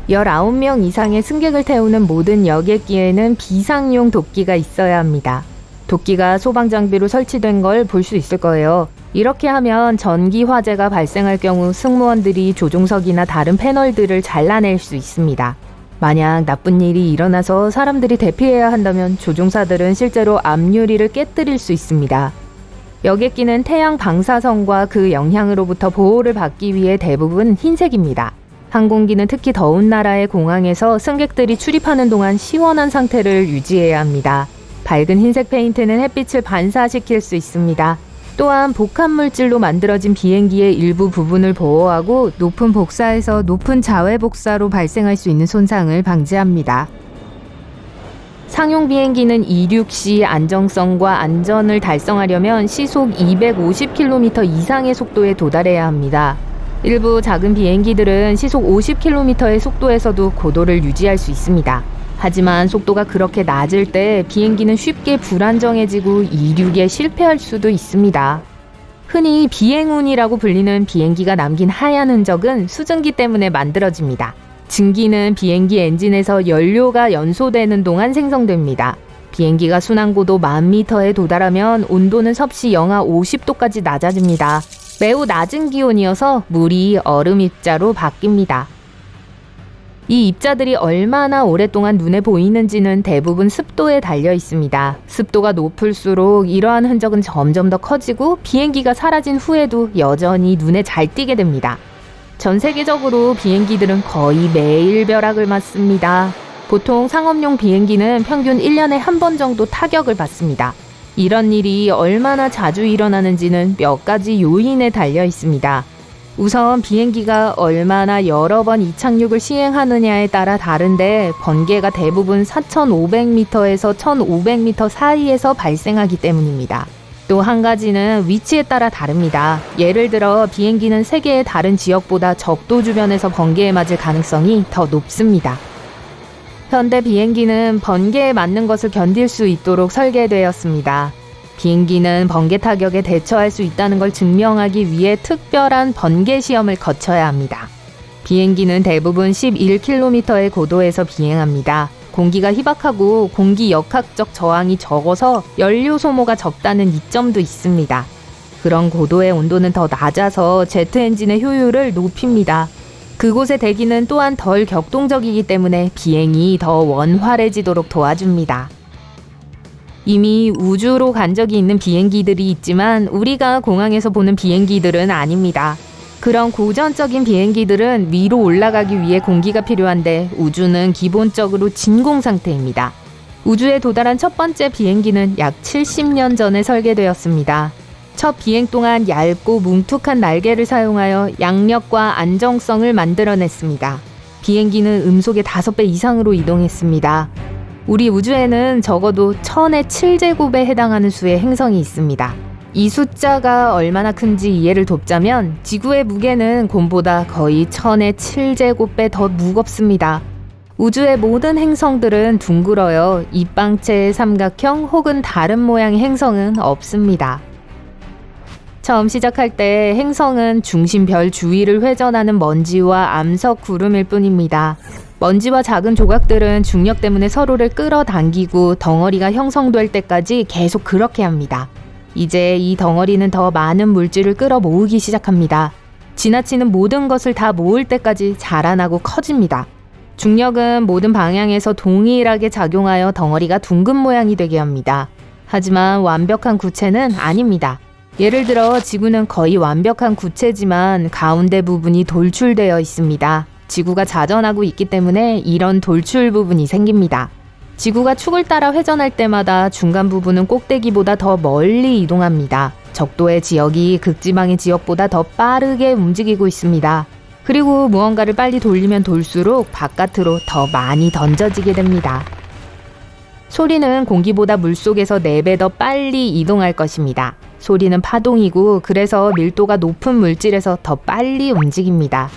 19명 이상의 승객을 태우는 모든 여객기에는 비상용 도끼가 있어야 합니다. 도끼가 소방 장비로 설치된 걸 볼 수 있을 거예요. 이렇게 하면 전기 화재가 발생할 경우 승무원들이 조종석이나 다른 패널들을 잘라낼 수 있습니다. 만약 나쁜 일이 일어나서 사람들이 대피해야 한다면 조종사들은 실제로 앞유리를 깨뜨릴 수 있습니다. 여객기는 태양 방사선과 그 영향으로부터 보호를 받기 위해 대부분 흰색입니다. 항공기는 특히 더운 나라의 공항에서 승객들이 출입하는 동안 시원한 상태를 유지해야 합니다. 밝은 흰색 페인트는 햇빛을 반사시킬 수 있습니다. 또한 복합물질로 만들어진 비행기의 일부 부분을 보호하고 높은 복사에서 높은 자외 복사로 발생할 수 있는 손상을 방지합니다. 상용 비행기는 이륙 시 안정성과 안전을 달성하려면 시속 250km 이상의 속도에 도달해야 합니다. 일부 작은 비행기들은 시속 50km의 속도에서도 고도를 유지할 수 있습니다. 하지만 속도가 그렇게 낮을 때 비행기는 쉽게 불안정해지고 이륙에 실패할 수도 있습니다. 흔히 비행운이라고 불리는 비행기가 남긴 하얀 흔적은 수증기 때문에 만들어집니다. 증기는 비행기 엔진에서 연료가 연소되는 동안 생성됩니다. 비행기가 순항고도 10,000m에 도달하면 온도는 섭씨 영하 50도까지 낮아집니다. 매우 낮은 기온이어서 물이 얼음 입자로 바뀝니다. 이 입자들이 얼마나 오랫동안 눈에 보이는지는 대부분 습도에 달려 있습니다. 습도가 높을수록 이러한 흔적은 점점 더 커지고 비행기가 사라진 후에도 여전히 눈에 잘 띄게 됩니다. 전 세계적으로 비행기들은 거의 매일 벼락을 맞습니다. 보통 상업용 비행기는 평균 1년에 한 번 정도 타격을 받습니다. 이런 일이 얼마나 자주 일어나는지는 몇 가지 요인에 달려 있습니다. 우선 비행기가 얼마나 여러 번 이착륙을 시행하느냐에 따라 다른데 번개가 대부분 4,500m에서 1,500m 사이에서 발생하기 때문입니다. 또 한 가지는 위치에 따라 다릅니다. 예를 들어 비행기는 세계의 다른 지역보다 적도 주변에서 번개에 맞을 가능성이 더 높습니다. 현대 비행기는 번개에 맞는 것을 견딜 수 있도록 설계되었습니다. 비행기는 번개 타격에 대처할 수 있다는 걸 증명하기 위해 특별한 번개 시험을 거쳐야 합니다. 비행기는 대부분 11km의 고도에서 비행합니다. 공기가 희박하고 공기 역학적 저항이 적어서 연료 소모가 적다는 이점도 있습니다. 그런 고도의 온도는 더 낮아서 제트 엔진의 효율을 높입니다. 그곳의 대기는 또한 덜 격동적이기 때문에 비행이 더 원활해지도록 도와줍니다. 이미 우주로 간 적이 있는 비행기들이 있지만 우리가 공항에서 보는 비행기들은 아닙니다. 그런 고전적인 비행기들은 위로 올라가기 위해 공기가 필요한데 우주는 기본적으로 진공 상태입니다. 우주에 도달한 첫 번째 비행기는 약 70년 전에 설계되었습니다. 첫 비행 동안 얇고 뭉툭한 날개를 사용하여 양력과 안정성을 만들어냈습니다. 비행기는 음속의 5배 이상으로 이동했습니다. 우리 우주에는 적어도 1000의 7제곱에 해당하는 수의 행성이 있습니다. 이 숫자가 얼마나 큰지 이해를 돕자면 지구의 무게는 곰보다 거의 1000의 7제곱배 더 무겁습니다. 우주의 모든 행성들은 둥글어요. 입방체의 삼각형 혹은 다른 모양의 행성은 없습니다. 처음 시작할 때 행성은 중심별 주위를 회전하는 먼지와 암석 구름일 뿐입니다. 먼지와 작은 조각들은 중력 때문에 서로를 끌어당기고 덩어리가 형성될 때까지 계속 그렇게 합니다. 이제 이 덩어리는 더 많은 물질을 끌어 모으기 시작합니다. 지나치는 모든 것을 다 모을 때까지 자라나고 커집니다. 중력은 모든 방향에서 동일하게 작용하여 덩어리가 둥근 모양이 되게 합니다. 하지만 완벽한 구체는 아닙니다. 예를 들어 지구는 거의 완벽한 구체지만 가운데 부분이 돌출되어 있습니다. 지구가 자전하고 있기 때문에 이런 돌출 부분이 생깁니다. 지구가 축을 따라 회전할 때마다 중간 부분은 꼭대기보다 더 멀리 이동합니다. 적도의 지역이 극지방의 지역보다 더 빠르게 움직이고 있습니다. 그리고 무언가를 빨리 돌리면 돌수록 바깥으로 더 많이 던져지게 됩니다. 소리는 공기보다 물속에서 4배 더 빨리 이동할 것입니다. 소리는 파동이고 그래서 밀도가 높은 물질에서 더 빨리 움직입니다.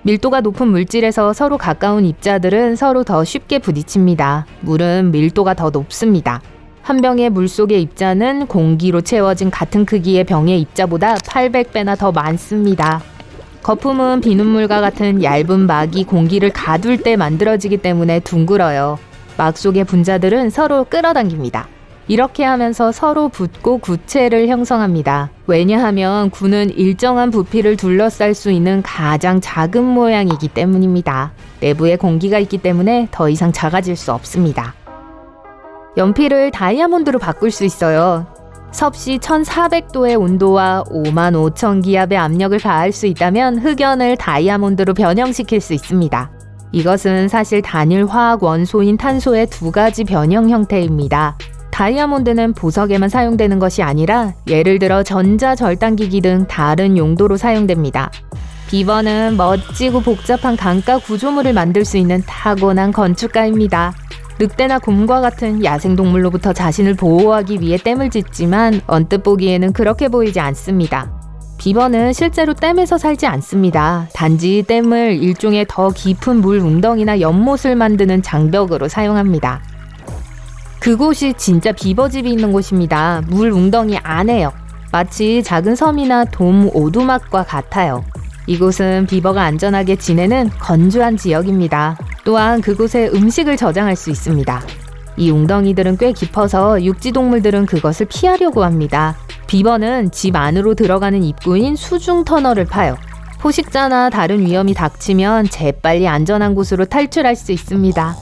밀도가 높은 물질에서 서로 가까운 입자들은 서로 더 쉽게 부딪힙니다. 물은 밀도가 더 높습니다. 한 병의 물 속의 입자는 공기로 채워진 같은 크기의 병의 입자보다 800배나 더 많습니다. 거품은 비눗물과 같은 얇은 막이 공기를 가둘 때 만들어지기 때문에 둥글어요. 막 속의 분자들은 서로 끌어당깁니다. 이렇게 하면서 서로 붙고 구체를 형성합니다. 왜냐하면 구는 일정한 부피를 둘러쌀 수 있는 가장 작은 모양이기 때문입니다. 내부에 공기가 있기 때문에 더 이상 작아질 수 없습니다. 연필을 다이아몬드로 바꿀 수 있어요. 섭씨 1400도의 온도와 55,000기압의 압력을 가할 수 있다면 흑연을 다이아몬드로 변형시킬 수 있습니다. 이것은 사실 단일 화학 원소인 탄소의 두 가지 변형 형태입니다. 다이아몬드는 보석에만 사용되는 것이 아니라 예를 들어 전자절단기기 등 다른 용도로 사용됩니다. 비버는 멋지고 복잡한 강가 구조물을 만들 수 있는 타고난 건축가입니다. 늑대나 곰과 같은 야생동물로부터 자신을 보호하기 위해 댐을 짓지만 언뜻 보기에는 그렇게 보이지 않습니다. 비버는 실제로 댐에서 살지 않습니다. 단지 댐을 일종의 더 깊은 물 웅덩이나 연못을 만드는 장벽으로 사용합니다. 그곳이 진짜 비버집이 있는 곳입니다. 물 웅덩이 안에요. 마치 작은 섬이나 돔 오두막과 같아요. 이곳은 비버가 안전하게 지내는 건조한 지역입니다. 또한 그곳에 음식을 저장할 수 있습니다. 이 웅덩이들은 꽤 깊어서 육지동물들은 그것을 피하려고 합니다. 비버는 집 안으로 들어가는 입구인 수중 터널을 파요. 포식자나 다른 위험이 닥치면 재빨리 안전한 곳으로 탈출할 수 있습니다.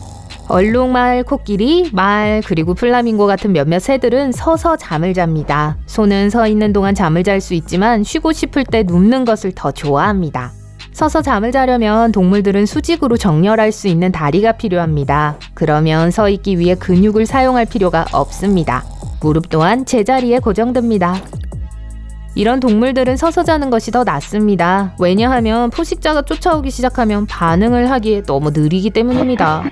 얼룩말, 코끼리, 말, 그리고 플라밍고 같은 몇몇 새들은 서서 잠을 잡니다. 소는 서 있는 동안 잠을 잘 수 있지만 쉬고 싶을 때 눕는 것을 더 좋아합니다. 서서 잠을 자려면 동물들은 수직으로 정렬할 수 있는 다리가 필요합니다. 그러면 서 있기 위해 근육을 사용할 필요가 없습니다. 무릎 또한 제자리에 고정됩니다. 이런 동물들은 서서 자는 것이 더 낫습니다. 왜냐하면 포식자가 쫓아오기 시작하면 반응을 하기에 너무 느리기 때문입니다.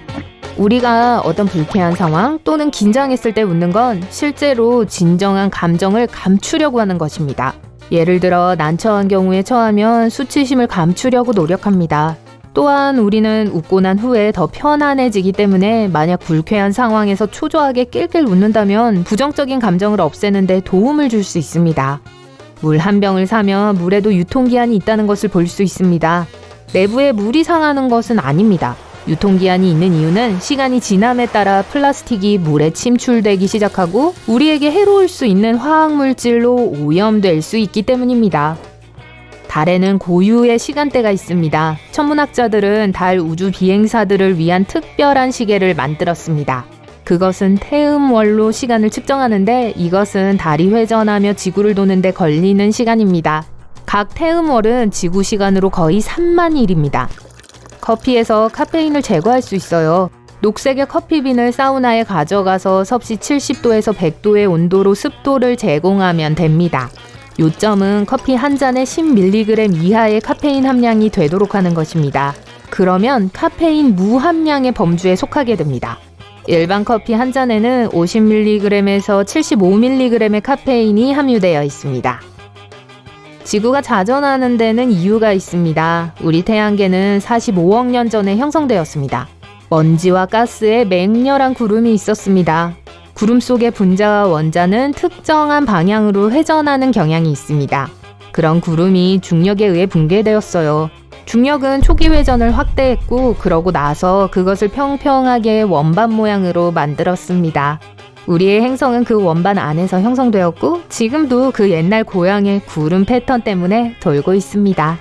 우리가 어떤 불쾌한 상황 또는 긴장했을 때 웃는 건 실제로 진정한 감정을 감추려고 하는 것입니다. 예를 들어 난처한 경우에 처하면 수치심을 감추려고 노력합니다. 또한 우리는 웃고 난 후에 더 편안해지기 때문에 만약 불쾌한 상황에서 초조하게 낄낄 웃는다면 부정적인 감정을 없애는 데 도움을 줄 수 있습니다. 물 한 병을 사면 물에도 유통기한이 있다는 것을 볼 수 있습니다. 내부에 물이 상하는 것은 아닙니다. 유통기한이 있는 이유는 시간이 지남에 따라 플라스틱이 물에 침출되기 시작하고 우리에게 해로울 수 있는 화학물질로 오염될 수 있기 때문입니다. 달에는 고유의 시간대가 있습니다. 천문학자들은 달 우주 비행사들을 위한 특별한 시계를 만들었습니다. 그것은 태음월로 시간을 측정하는데 이것은 달이 회전하며 지구를 도는데 걸리는 시간입니다. 각 태음월은 지구 시간으로 거의 3만일입니다. 커피에서 카페인을 제거할 수 있어요. 녹색의 커피빈을 사우나에 가져가서 섭씨 70도에서 100도의 온도로 습도를 제공하면 됩니다. 요점은 커피 한 잔에 10mg 이하의 카페인 함량이 되도록 하는 것입니다. 그러면 카페인 무함량의 범주에 속하게 됩니다. 일반 커피 한 잔에는 50mg에서 75mg의 카페인이 함유되어 있습니다. 지구가 자전하는 데는 이유가 있습니다. 우리 태양계는 45억 년 전에 형성되었습니다. 먼지와 가스에 맹렬한 구름이 있었습니다. 구름 속의 분자와 원자는 특정한 방향으로 회전하는 경향이 있습니다. 그런 구름이 중력에 의해 붕괴되었어요. 중력은 초기 회전을 확대했고 그러고 나서 그것을 평평하게 원반 모양으로 만들었습니다. 우리의 행성은 그 원반 안에서 형성되었고 지금도 그 옛날 고향의 구름 패턴 때문에 돌고 있습니다.